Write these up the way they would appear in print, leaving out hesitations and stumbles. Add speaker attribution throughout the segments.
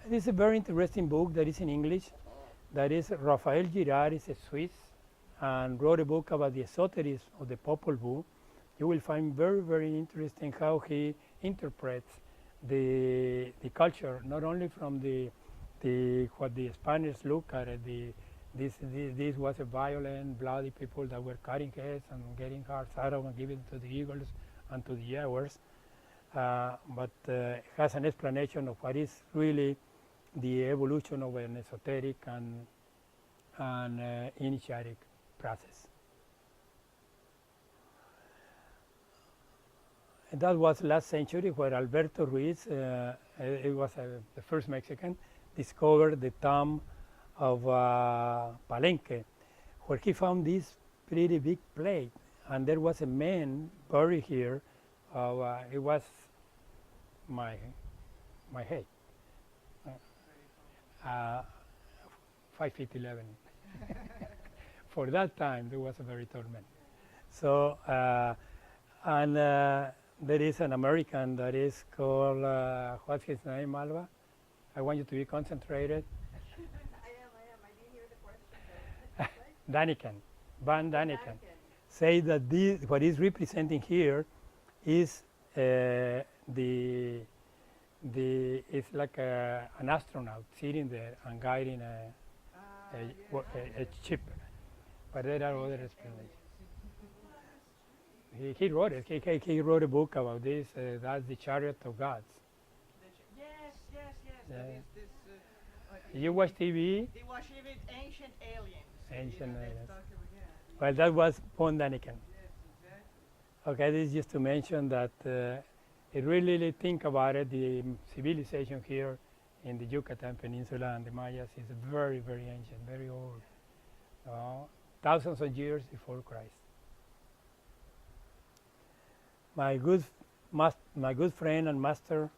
Speaker 1: This is a very interesting book that is in English. That is Raphael Girard is a Swiss and wrote a book about the esotericism of the Popol Vuh. You will find very, very interesting how he interprets the culture, not only from the what the Spaniards look at it, this was a violent, bloody people that were cutting heads and getting hearts out of and giving to the eagles and to the jaguars, but has an explanation of what is really the evolution of an esoteric and initiatic process. And that was last century where Alberto Ruiz, it was the first Mexican, discovered the tomb of Palenque, where he found this pretty big plate. And there was a man buried here. It was my head. 5'11". For that time, there was a very tall man. So, and there is an American that is called, what's his name, Alba? I want you to be concentrated.
Speaker 2: I am. I didn't hear the question.
Speaker 1: Daniken, Van Daniken, say that this, what is representing here is it's like an astronaut sitting there and guiding a ship. But there are other explanations. He wrote it. He wrote a book about this. That's the Chariot of Gods.
Speaker 2: Yes.
Speaker 1: Yeah.
Speaker 2: That is this.
Speaker 1: You watch TV?
Speaker 2: They watch even ancient aliens.
Speaker 1: Ancient aliens.
Speaker 2: Talk about, yeah.
Speaker 1: Well, that was Von Daniken.
Speaker 2: Yes, exactly.
Speaker 1: Okay, this is just to mention that it really think about it, the civilization here in the Yucatan Peninsula and the Mayas is very, very ancient, very old, thousands of years before Christ. My good friend and master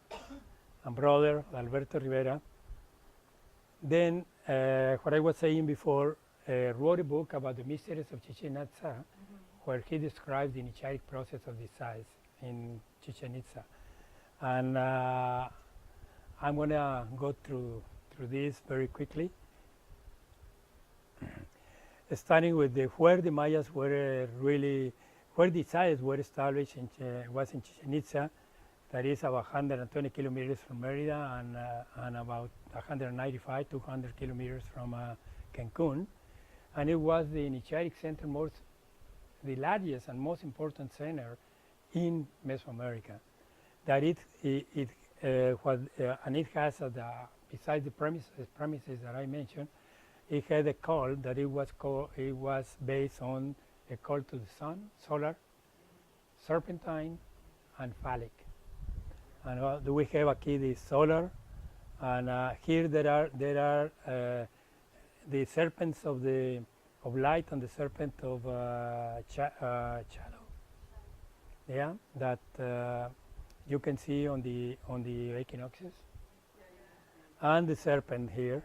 Speaker 1: and brother, Alberto Rivera, then, what I was saying before, wrote a book about the mysteries of Chichen Itza, where he describes the initiatic process of the size in Chichen Itza. And I'm going to go through this very quickly, starting with where the Mayas were really, where the sites were established was in Chichen Itza. That is about 120 kilometers from Merida and about 195, 200 kilometers from Cancun. And it was the initiatic center, the largest and most important center in Mesoamerica. That and it has, besides the premises that I mentioned, it had a cult that it was based on a cult to the sun, solar, serpentine, and phallic. And we have here the solar, and here there are the serpents of light and the serpent of shadow. Yeah, that you can see on the equinoxes, and the serpent here.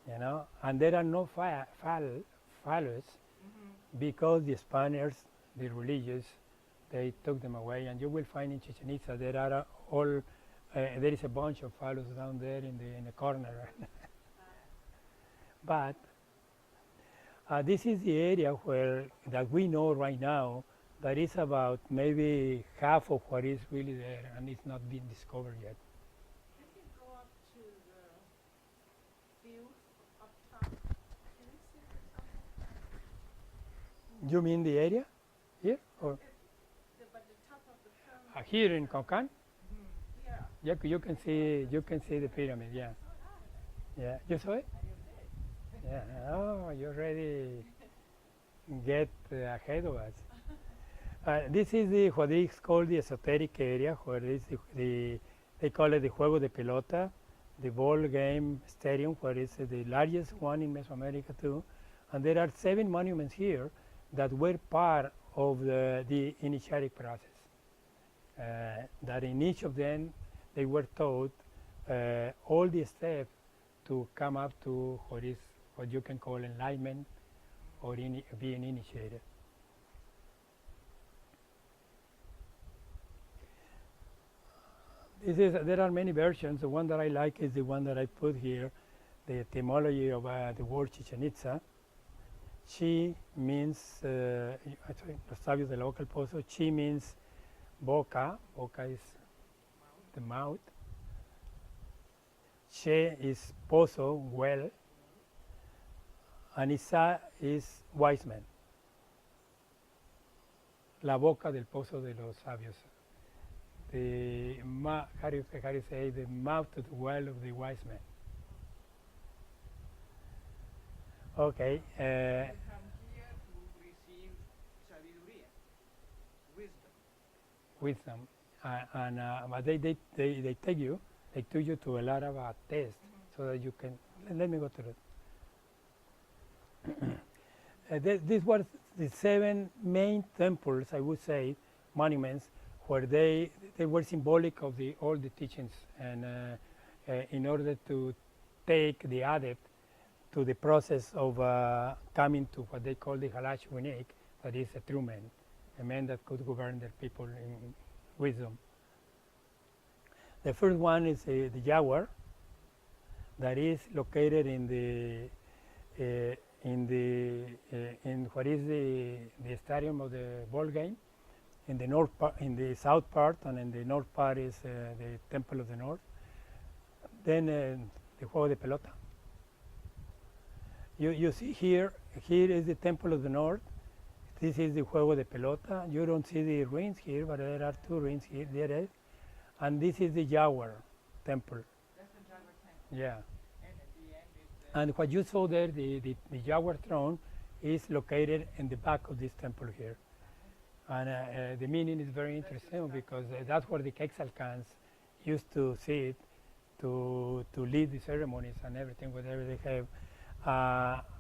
Speaker 1: You know, and there are no phallus because the Spaniards, the religious, they took them away. And you will find in Chichen Itza there are there is a bunch of phallus down there in the corner. But this is the area that we know right now that is about maybe half of what is really there, and it's not been discovered yet.
Speaker 2: You can go up to the view up top. Can you see for something?
Speaker 1: You mean the area here, or
Speaker 2: But the top of the pyramid.
Speaker 1: here in Oka'an?
Speaker 2: Yeah.
Speaker 1: You can see the pyramid. Yeah, yeah. You saw it? Yeah. Oh, you already get ahead of us. This is what is called the esoteric area, where is they call it the Juego de Pelota, the ball game stadium, where it's the largest one in Mesoamerica too. And there are 7 monuments here that were part of the initiatic process. That in each of them, they were taught all the steps to come up to what you can call enlightenment or being initiated. There are many versions. The one that I like is the one that I put here, the etymology of the word Chichen Itza. Chi means, actually, los sabios del local pozo, chi means boca, boca is the mouth. Che is pozo, well, and Itza is wise man. La boca del pozo de los sabios. How do you say, the mouth of the well of the wise man. Okay.
Speaker 3: They come here to receive sabiduría, wisdom.
Speaker 1: Wisdom. But they take you to a lot of tests so that you can, let me go to it. These were the 7 main temples, I would say, monuments, where they were symbolic of all the teachings, and in order to take the adept to the process of coming to what they call the halash unik, that is a true man, a man that could govern their people in wisdom. The first one is the jaguar, that is located in what is the stadium of the ball game, in the in the south part, and in the north part is the Temple of the North. Then the Juego de Pelota. You see here is the Temple of the North. This is the Juego de Pelota. You don't see the rings here, but there are 2 rings here. There is. And this is the Jaguar Temple.
Speaker 3: That's the Jaguar temple.
Speaker 1: Yeah.
Speaker 3: And at the end is the...
Speaker 1: And what you saw there, the Jaguar throne, is located in the back of this temple here. And the meaning is very interesting because that's where the Quetzalcans used to sit to lead the ceremonies and everything, whatever they have.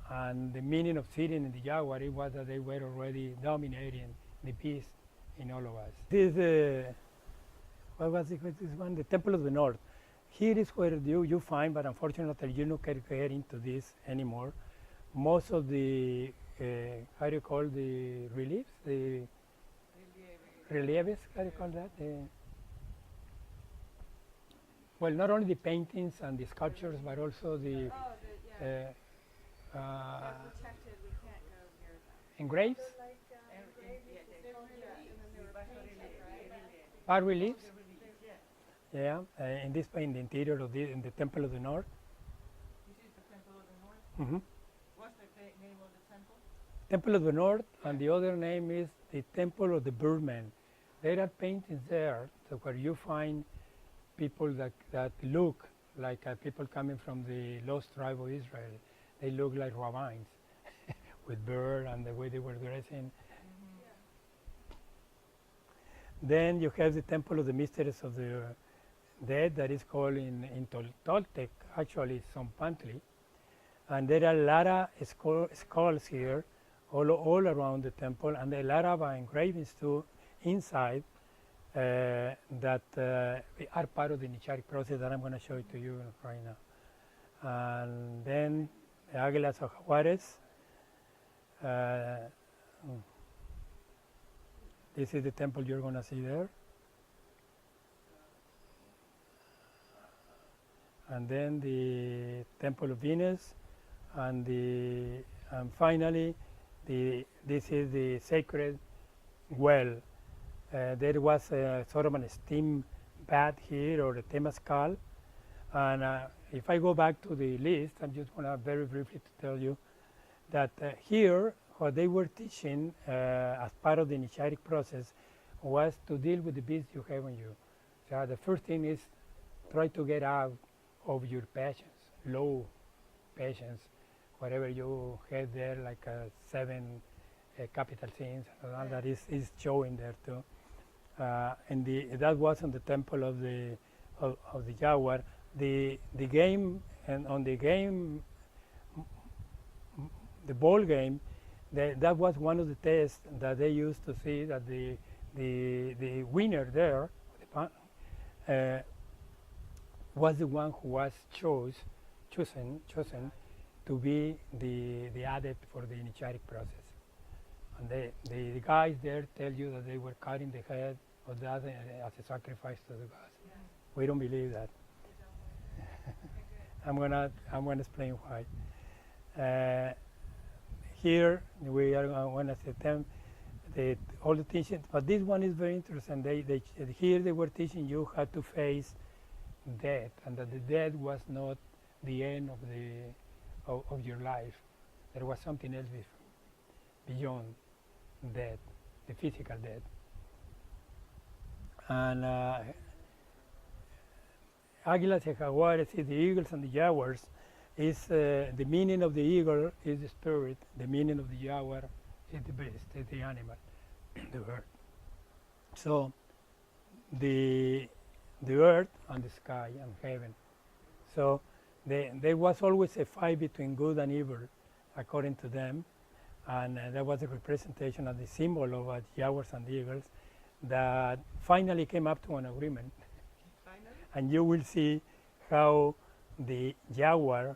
Speaker 1: And the meaning of sitting in the Jaguar, it was that they were already dominating the peace in all of us. This is, what was this one? The Temple of the North. Here is where you find, but unfortunately you don't get into this anymore, most of the, how do you call the reliefs? The relieves, how do you call that? Well, not only the paintings and the sculptures, but also the
Speaker 2: They're protected, we can't go near them.
Speaker 1: engraves,
Speaker 3: Yeah,
Speaker 1: bas reliefs.
Speaker 3: yeah.
Speaker 1: Yeah, in the interior of in the Temple of the North.
Speaker 3: This is the Temple of the North.
Speaker 1: Mm-hmm.
Speaker 3: What's the name of the temple?
Speaker 1: Temple of the North, and the other name is the Temple of the Birdman. There are paintings there where you find people that look like people coming from the lost tribe of Israel. They look like rabbis with bird and the way they were dressing. Then you have the Temple of the Mysteries of the Dead, that is called in Toltec, actually Zompantli. And there are a lot of skulls here all around the temple, and a lot of engravings too inside that are part of the initiatic process that I'm going to show it to you right now. And then the Águilas of Juárez. This is the temple you're going to see there. And then the Temple of Venus, and finally this is the sacred well. There was sort of a steam bath here, or a temazcal. And if I go back to the list, I just want to very briefly to tell you that here what they were teaching as part of the initiatic process was to deal with the beast you have on you. So the first thing is try to get out of your passions, low passions, whatever you had there, like 7 capital sins, and all that is showing there too. And that was on the temple of the jaguar. The game, and on the game, the ball game, that was one of the tests that they used to see that the winner there was the one who was chosen to be the adept for the initiatic process. And the guys there tell you that they were cutting the head of that as a sacrifice to the gods. We don't believe that. I'm gonna explain why. Here we are going to attempt all the teaching, but this one is very interesting. Here they were teaching you how to face death, and that the death was not the end of your life. There was something else beyond death, the physical death. And águilas y jaguares, the eagles and the jaguars, is the meaning of the eagle is the spirit, the meaning of the jaguar is the beast, is the animal, the bird. So the earth and the sky and heaven. So there was always a fight between good and evil, according to them, and that was a representation of the symbol of jaguars and eagles that finally came up to an agreement.
Speaker 2: Finally?
Speaker 1: And you will see how the jaguar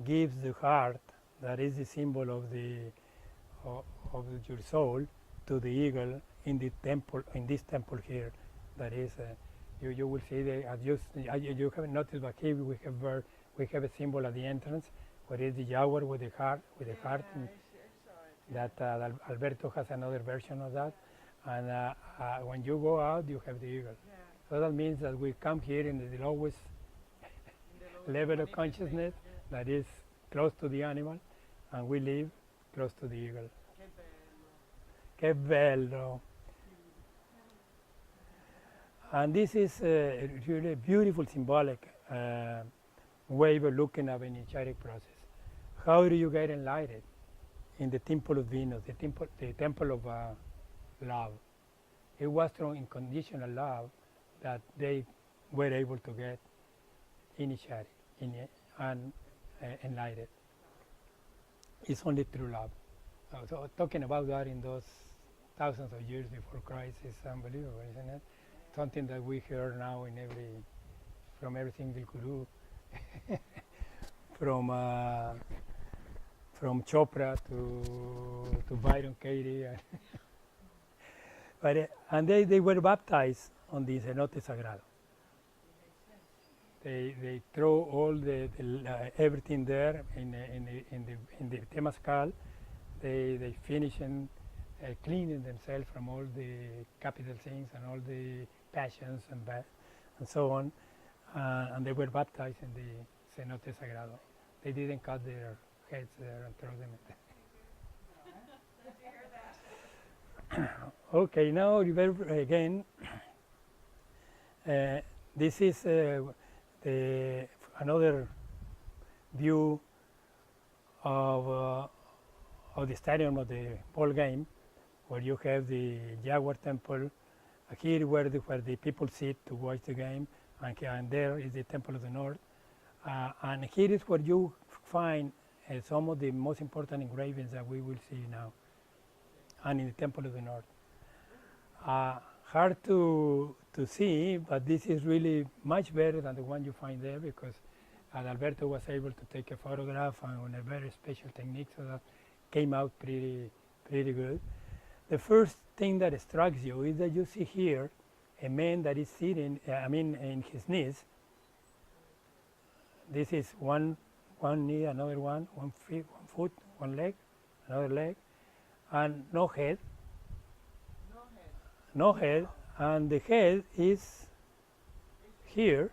Speaker 1: gives the heart, that is the symbol of your soul, to the eagle in the temple, in this temple here. That is, you will see you haven't noticed, but here we have a symbol at the entrance, where is the jaguar with the heart, and
Speaker 2: I saw it.
Speaker 1: that Alberto has another version of that. And when you go out, you have the eagle.
Speaker 2: Yeah.
Speaker 1: So that means that we come here in the lowest level of consciousness, that is close to the animal, and we live close to the eagle.
Speaker 2: Che bello.
Speaker 1: Que bello. And this is a really beautiful symbolic way of looking at an initiatic process. How do you get enlightened? In the temple of Venus, the temple of love. It was through unconditional love that they were able to get initiated and enlightened. It's only through love. So talking about that in those thousands of years before Christ is unbelievable, isn't it? Something that we hear now from every single guru, from Chopra to Byron Katie. But, and they were baptized on the cenote sagrado. They throw all everything there in the Temazcal. They finish cleaning themselves from all the capital things and all the passions and so on, and they were baptized in the cenote sagrado. They didn't cut their heads there and throw them in there.
Speaker 2: Did you hear that?
Speaker 1: Okay, now again. This is another view of the stadium of the ball game, where you have the Jaguar Temple. Here where the people sit to watch the game, and there is the Temple of the North. And here is where you find some of the most important engravings that we will see now, and in the Temple of the North. Hard to see, but this is really much better than the one you find there, because Alberto was able to take a photograph on a very special technique, so that came out pretty good. The first thing that strikes you is that you see here a man that is sitting, in his knees. This is one knee, another one foot, one leg, another leg, and no head. No head, and the head is here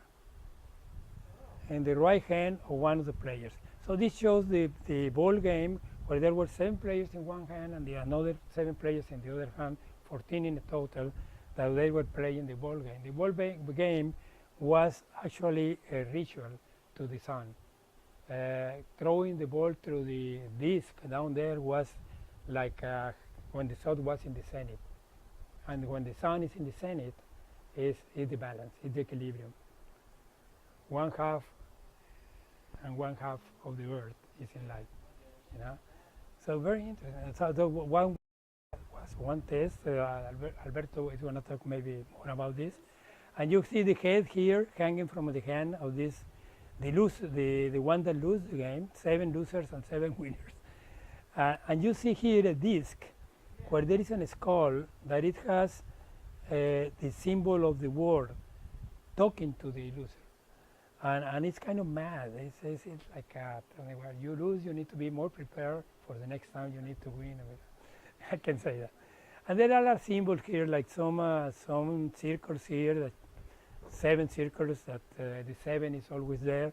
Speaker 1: in the right hand of one of the players. So this shows the ball game, where there were 7 players in one hand and another 7 players in the other hand, 14 in total, that they were playing the ball game. The ball game was actually a ritual to the sun. Throwing the ball through the disc down there was like when the sun was in the zenith. And when the sun is in the zenith, is the balance, is the equilibrium. One half and one half of the earth is in light, you know. So very interesting. So the one was one test. Alberto is going to talk maybe more about this. And you see the head here hanging from the hand of this, the one that loses the game, 7 losers and 7 winners. And you see here a disc where there is a skull that it has the symbol of the word talking to the loser. And it's kind of mad. It's like, well, you lose, you need to be more prepared for the next time you need to win. I can say that. And there are other symbols here, like some circles here, that 7 circles, that the 7 is always there.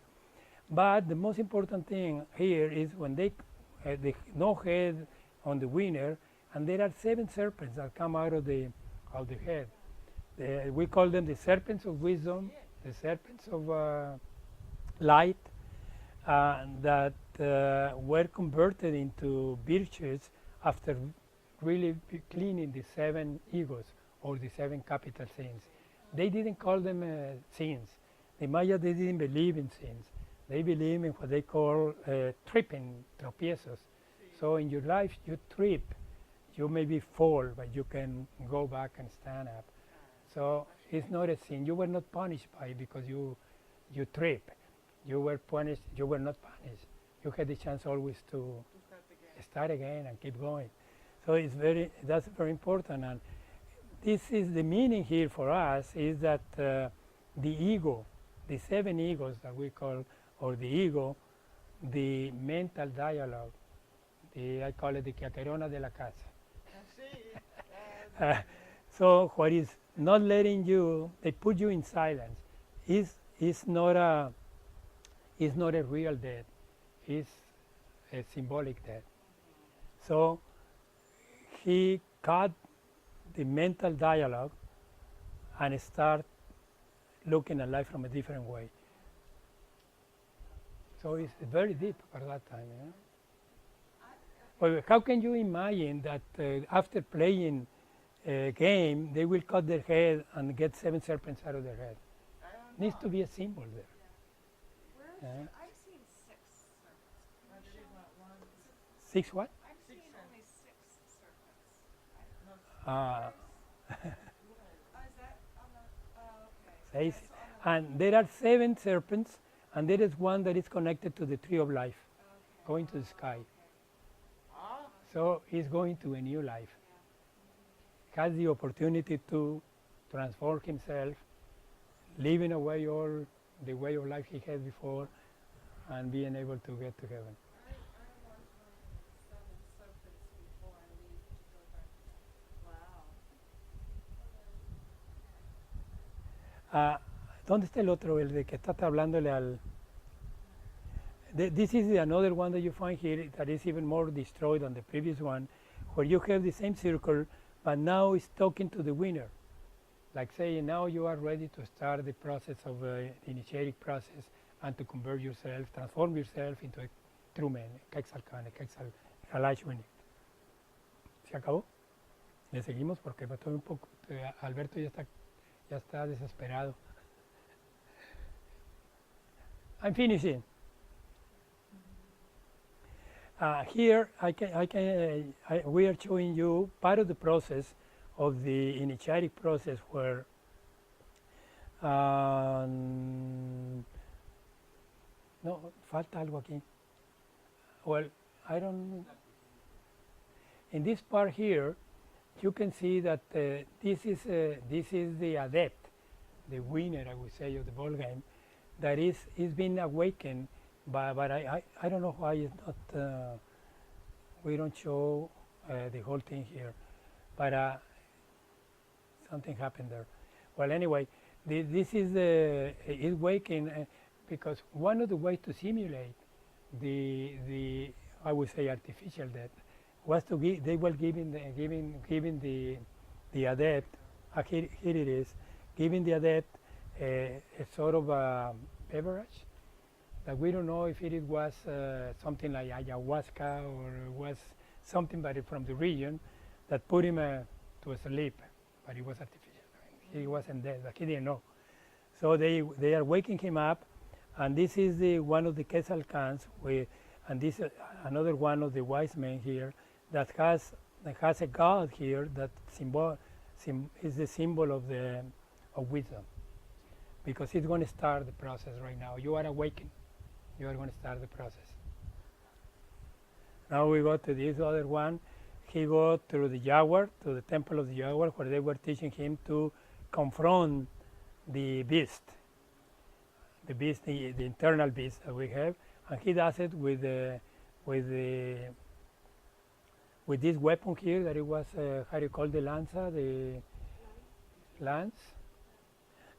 Speaker 1: But the most important thing here is when they no head on the winner, and there are 7 serpents that come out of the head. We call them the serpents of wisdom, the serpents of light, that were converted into virtues after really cleaning the 7 egos or the 7 capital sins. They didn't call them sins. The Maya, they didn't believe in sins. They believe in what they call tripping, tropiezos. So in your life, you trip. You maybe fall, but you can go back and stand up. So it's not a sin. You were not punished by it because you trip. You were punished. You were not punished. You had the chance always to start again and keep going. So that's very important. And this is the meaning here for us, is that the ego, the 7 egos that we call, or the ego, the mental dialogue, I call it the chiacchierona de la casa. So what is not letting you, they put you in silence, is not a real death, it's a symbolic death. So he cut the mental dialogue and start looking at life from a different way. So it's very deep at that time. You know? Well, how can you imagine that after playing a game, they will cut their head and get 7 serpents out of their head? Needs to be a symbol there.
Speaker 2: Where's I've seen 6 serpents.
Speaker 1: 6 what?
Speaker 2: I've seen only 6 serpents. Is that on the? Okay.
Speaker 1: Says, and there are 7 serpents, and there is one that is connected to the tree of life, going to the sky. So he's going to a new life. Has the opportunity to transform himself, leaving away all the way of life he had before, and being able to get to heaven.
Speaker 2: I want 7 serpents before I leave to go back. Wow.
Speaker 1: ¿Dónde está el otro, el de que está hablándole al? This is another one that you find here that is even more destroyed than the previous one, where you have the same circle, but now it's talking to the winner. Like saying, now you are ready to start the process of the initiatic process and to convert yourself, transform yourself into a true man, Quetzalcoatl, Quetzalcoatl. ¿Se acabó? Le seguimos porque estoy un poco, Alberto ya está desesperado. I'm finishing. Here we are showing you part of the process of the initiatic process where no, falta algo aquí. Well, I don't. In this part here, you can see that this is the adept, the winner, I would say, of the ball game, that is being awakened. But I don't know why it's not. We don't show the whole thing here, but something happened there. Well, anyway, this is waking because one of the ways to simulate the I would say artificial death was to give. They were giving the adept. Here it is, giving the adept a sort of beverage that we don't know if it was something like ayahuasca or was something from the region that put him to sleep, but it was artificial. He wasn't dead, but he didn't know. So they are waking him up, and this is one of the Quetzalcoatls, and this another one of the wise men here that has a god here that is the symbol of wisdom, because it's going to start the process right now. You are awakened. You are going to start the process. Now we go to this other one. He go to the jaguar, to the temple of the jaguar, where they were teaching him to confront the beast, the internal beast that we have, and he does it with with the with this weapon here that it was how do you call the lanza, the lance,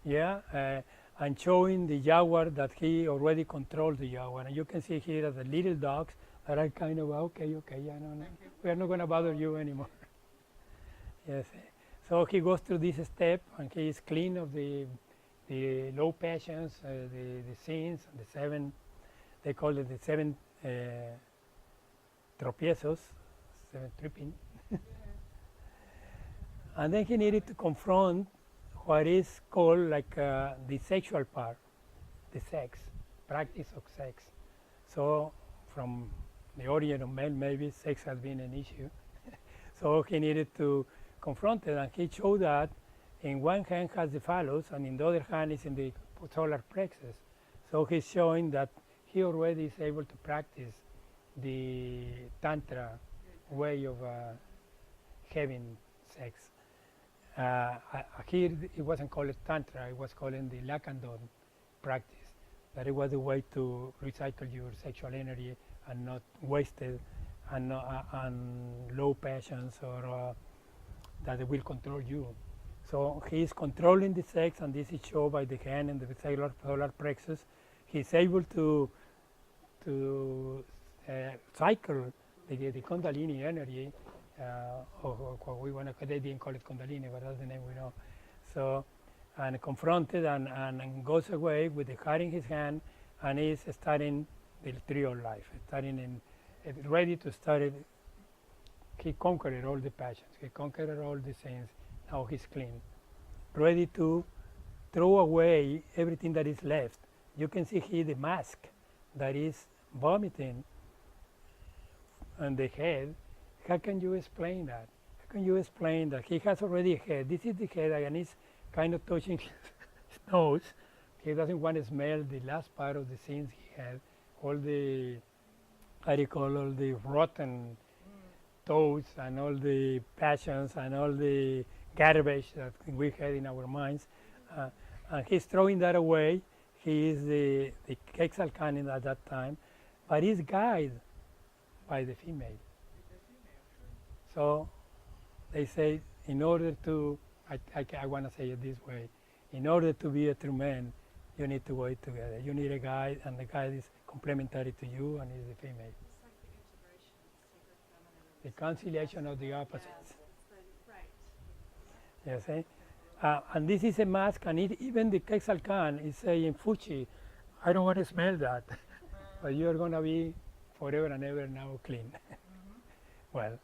Speaker 1: yeah, and showing the jaguar that he already controlled the jaguar, and you can see here the little dogs that are kind of okay, yeah, no, we are not going to bother you anymore. Yes, so he goes through this step, and he is clean of the low passions, the sins, the seven, they call it the seven tropiezos, seven tripping. And then he needed to confront what is called like the sexual part, the sex, practice of sex. So from the origin of man, maybe sex has been an issue. So he needed to confront it, and he showed that in one hand has the phallus, and in the other hand is in the solar plexus. So he's showing that he already is able to practice the tantra way of having sex. Here it wasn't called tantra, it was called the Lakandon practice, that it was a way to recycle your sexual energy and not waste it, and low passions or that it will control you. So he is controlling the sex, and this is shown by the hand and the solar plexus. He's able to cycle the Kundalini energy, or what we want to, they didn't call it Kundalini, but that's the name we know. So, and confronted and goes away with the heart in his hand, and is starting the trio life, starting in, ready to start it. He conquered all the passions, he conquered all the sins, now he's clean, ready to throw away everything that is left. You can see here the mask that is vomiting on the head. How can you explain that? How can you explain that he has already a head? This is the head, and he's kind of touching his nose. He doesn't want to smell the last part of the sins he had, all the, how do you call, all the rotten thoughts and all the passions and all the garbage that we had in our minds. And he's throwing that away. He is the Quetzalcoatl at that time, but he's guided by the female. So they say, in order to, I want to say it this way, in order to be a true man, you need to work together. You need a guide, and the guide is complementary to you, and is the female.
Speaker 2: It's like the integration of sacred feminine.
Speaker 1: The conciliation of the opposites.
Speaker 2: Yes, it's the, right.
Speaker 1: Yes, and this is a mask, and even the Quetzalcoatl is saying, Fuchi, I don't want to smell that, but you're going to be forever and ever now clean. Well,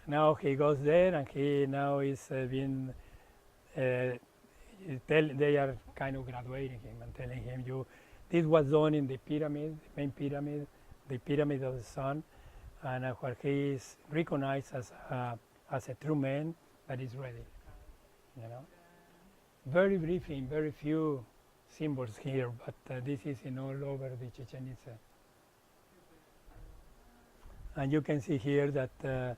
Speaker 1: now he goes there, and he now is being, they are kind of graduating him and telling him, this was done in the pyramid, the main pyramid, the pyramid of the sun, and where he is recognized as a true man that is ready, you know. Very briefly, in very few symbols here, but this is in all over the Chichen Itza. And you can see here that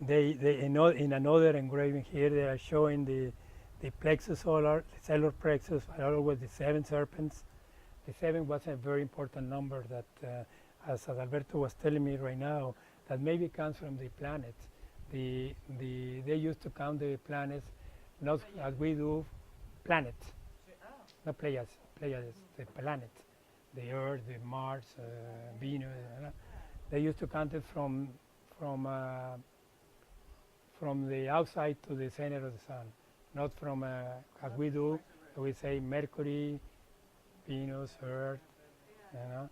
Speaker 1: in another engraving here, they are showing the plexus solar, the solar plexus, along with the 7 serpents. The 7 was a very important number that, as Alberto was telling me right now, that maybe comes from the planets. They used to count the planets, not as we do planets, not Pleiades, the planets, the Earth, the Mars, Venus. They used to count it from the outside to the center of the sun, not from as we do. We say Mercury, Venus, Earth, you know.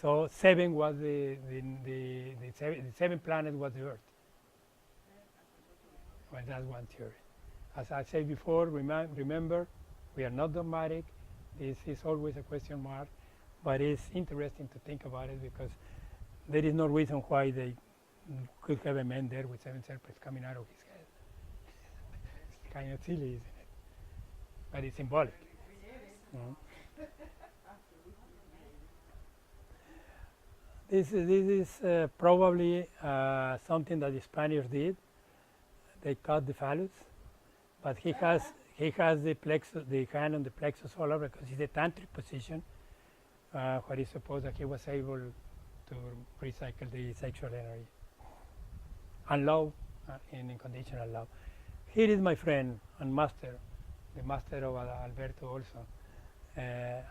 Speaker 1: So 7 was the 7 planet was the Earth. Well, that's one theory. As I said before, remember, we are not dogmatic. This is always a question mark, but it's interesting to think about it because there is no reason why they could have a man there with 7 serpents coming out of his head. It's kind of silly, isn't it? But it's symbolic. This is probably something that the Spaniards did. they cut the phallus, but he has the plexus, the hand on the plexus solar because it's a tantric position, where he supposed that he was able to recycle the sexual energy and love, in unconditional love. Here is my friend and master, the master of Alberto also,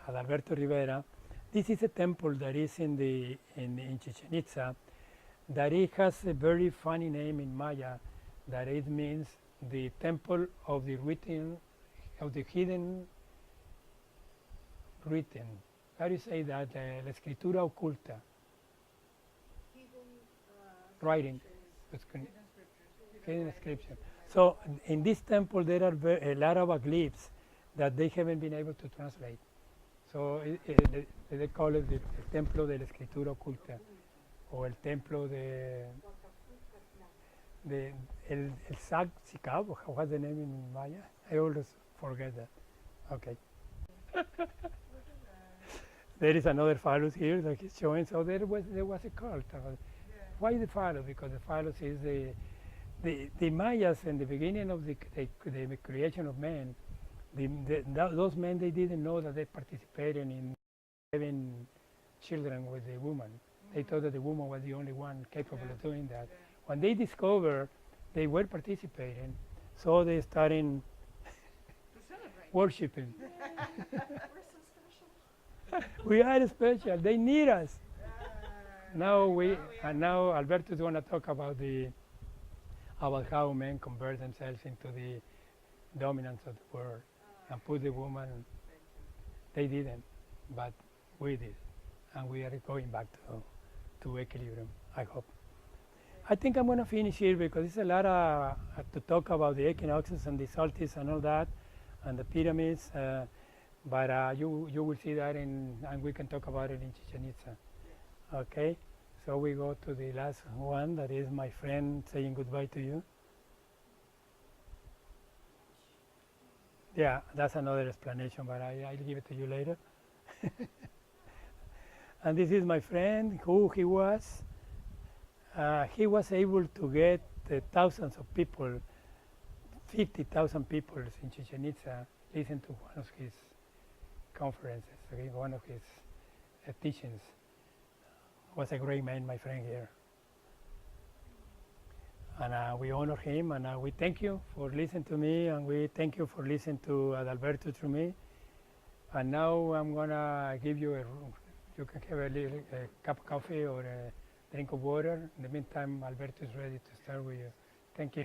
Speaker 1: Adalberto Rivera. This is a temple that is in Chichen Itza, that it has a very funny name in Maya, that it means the temple of the written, of the hidden written. How do you say that? La escritura oculta. Writing. Hidden scripture. So in this temple there are a lot of glyphs that they haven't been able to translate. So they call it the Templo de la Escritura Oculta, or el Templo el Sicab, what's the name in Maya? I always forget that. Okay. There is another phallus here that he's showing. So there was a cult. Why the phallus? Because the phallus is the Mayas in the beginning of the creation of man. Those men, they didn't know that they participated in having children with the woman. They thought that the woman was the only one capable of doing that. When they discovered they were participating, so they started worshiping.
Speaker 2: We're so special.
Speaker 1: We are special. They need us. Now Alberto is going to talk about how men convert themselves into the dominance of the world and put the woman. They didn't, but we did, and we are going back to equilibrium, I hope. I think I'm going to finish here because it's a lot to talk about the equinoxes and the solstices and all that, and the pyramids, but you will see that and we can talk about it in Chichen Itza. Okay, so we go to the last one, that is my friend saying goodbye to you. Yeah, that's another explanation, but I'll give it to you later. And this is my friend, who he was. He was able to get thousands of people, 50,000 people in Chichen Itza, listen to one of his conferences, one of his teachings. Was a great man, my friend here. And we honor him, and we thank you for listening to me, and we thank you for listening to Adalberto through me. And now I'm gonna give you you can have a cup of coffee or a drink of water. In the meantime, Alberto is ready to start with you. Thank you.